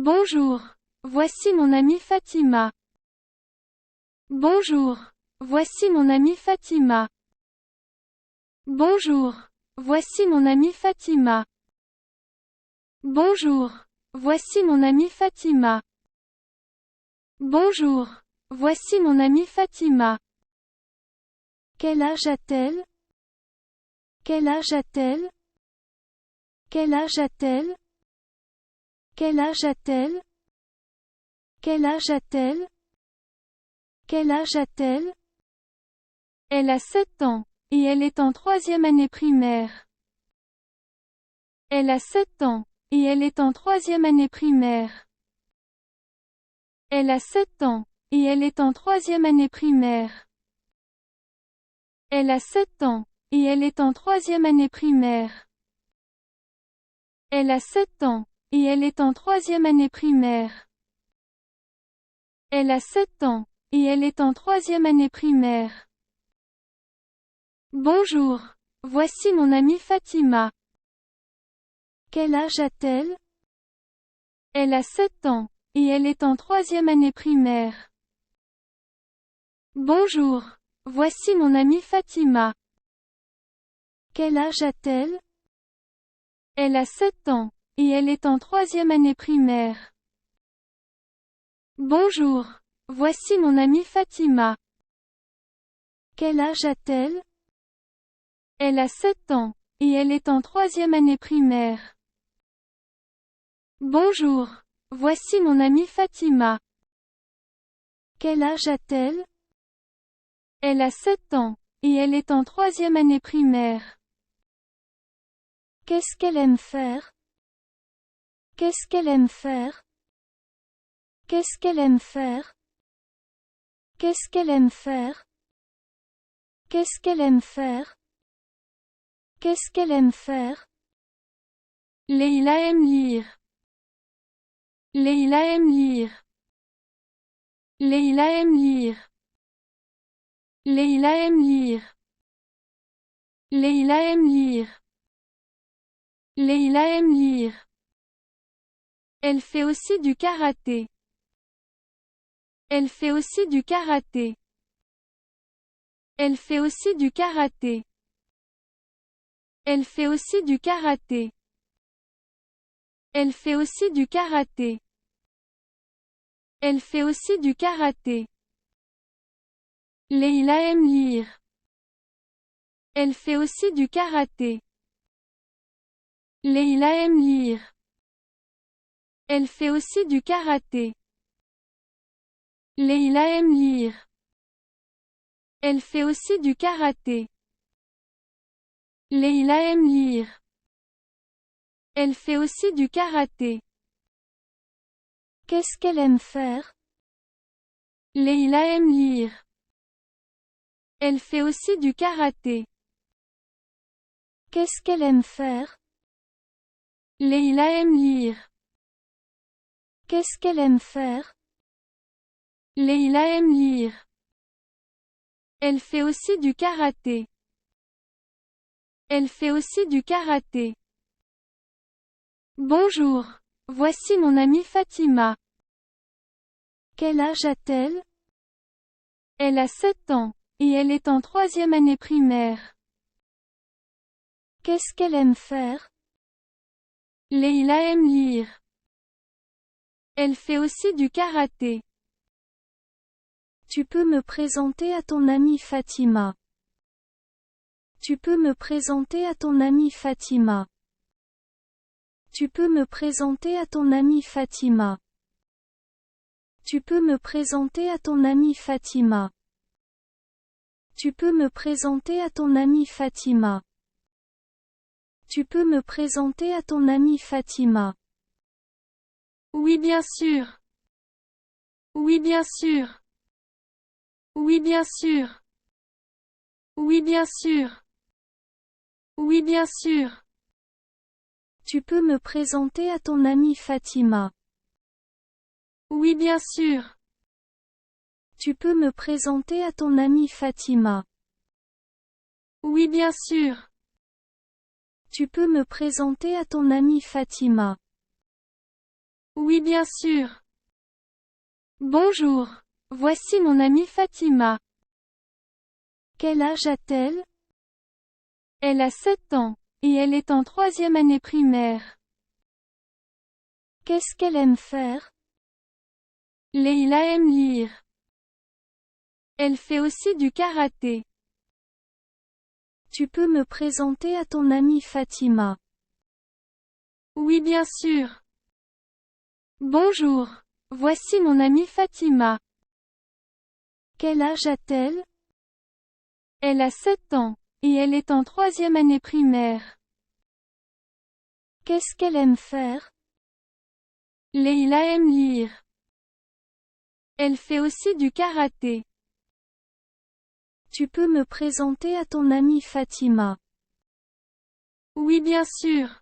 Bonjour. Voici mon amie Fatima. Bonjour. Voici mon amie Fatima. Bonjour. Voici mon amie Fatima. Bonjour. Voici mon amie Fatima. Bonjour. Voici mon amie Fatima. Quel âge a-t-elle? Quel âge a-t-elle? Quel âge a-t-elle? Quel âge a-t-elle? Quel âge a-t-elle? Quel âge a-t-elle? Elle a 7 ans, et elle est en 3e année primaire. Elle a 7 ans, et elle est en 3e année primaire. Elle a 7 ans, et elle est en 3e année primaire. Elle a 7 ans, et elle est en 3e année primaire. Elle a 7 ans, et elle est en 3e année primaire. Elle a 7 ans, et elle est en 3e année primaire. Bonjour. Voici mon amie Fatima. Quel âge a-t-elle? Elle a 7 ans, et elle est en 3e année primaire. Bonjour. Voici mon amie Fatima. Quel âge a-t-elle? Elle a 7 ans, et elle est en 3e année primaire. Bonjour. Voici mon amie Fatima. Quel âge a-t-elle? Elle a 7 ans, et elle est en 3e année primaire. Bonjour. Voici mon amie Fatima. Quel âge a-t-elle? Elle a 7 ans, et elle est en 3e année primaire. Qu'est-ce qu'elle aime faire? Qu'est-ce qu'elle aime faire? Qu'est-ce qu'elle aime faire? Qu'est-ce qu'elle aime faire? Qu'est-ce qu'elle aime faire? Qu'est-ce qu'elle aime faire? Leïla aime lire. Leïla aime lire. Leïla aime lire. Leïla aime lire. Leïla aime lire. Leïla aime lire. Elle fait aussi du karaté. Elle fait aussi du karaté. Elle fait aussi du karaté. Elle fait aussi du karaté. Elle fait aussi du karaté. Elle fait aussi du karaté. Leïla aime lire. Elle fait aussi du karaté. Leïla aime lire. Elle fait aussi du karaté. Leïla aime lire. Elle fait aussi du karaté. Leïla aime lire. Elle fait aussi du karaté. Qu'est-ce qu'elle aime faire? Leïla aime lire. Elle fait aussi du karaté. Qu'est-ce qu'elle aime faire? Leïla aime lire. Qu'est-ce qu'elle aime faire? Leïla aime lire. Elle fait aussi du karaté. Elle fait aussi du karaté. Bonjour. Voici mon amie Fatima. Quel âge a-t-elle? Elle a 7 ans, et elle est en 3e année primaire. Qu'est-ce qu'elle aime faire? Leïla aime lire. Elle fait aussi du karaté. Tu peux me présenter à ton amie Fatima. Tu peux me présenter à ton amie Fatima. Tu peux me présenter à ton amie Fatima. Tu peux me présenter à ton amie Fatima. Tu peux me présenter à ton amie Fatima. Tu peux me présenter à ton amie Fatima. Oui bien sûr. Oui bien sûr. Oui bien sûr. Oui bien sûr. Oui bien sûr. Tu peux me présenter à ton amie Fatima. Oui bien sûr. Tu peux me présenter à ton amie Fatima. Oui bien sûr. Tu peux me présenter à ton amie Fatima. Oui bien sûr. Bonjour. Voici mon amie Fatima. Quel âge a-t-elle? Elle a 7 ans, et elle est en 3e année primaire. Qu'est-ce qu'elle aime faire? Leïla aime lire. Elle fait aussi du karaté. Tu peux me présenter à ton amie Fatima? Oui bien sûr. Bonjour. Voici mon amie Fatima. Quel âge a-t-elle? Elle a 7 ans, et elle est en 3e année primaire. Qu'est-ce qu'elle aime faire? Leïla aime lire. Elle fait aussi du karaté. Tu peux me présenter à ton amie Fatima? Oui bien sûr.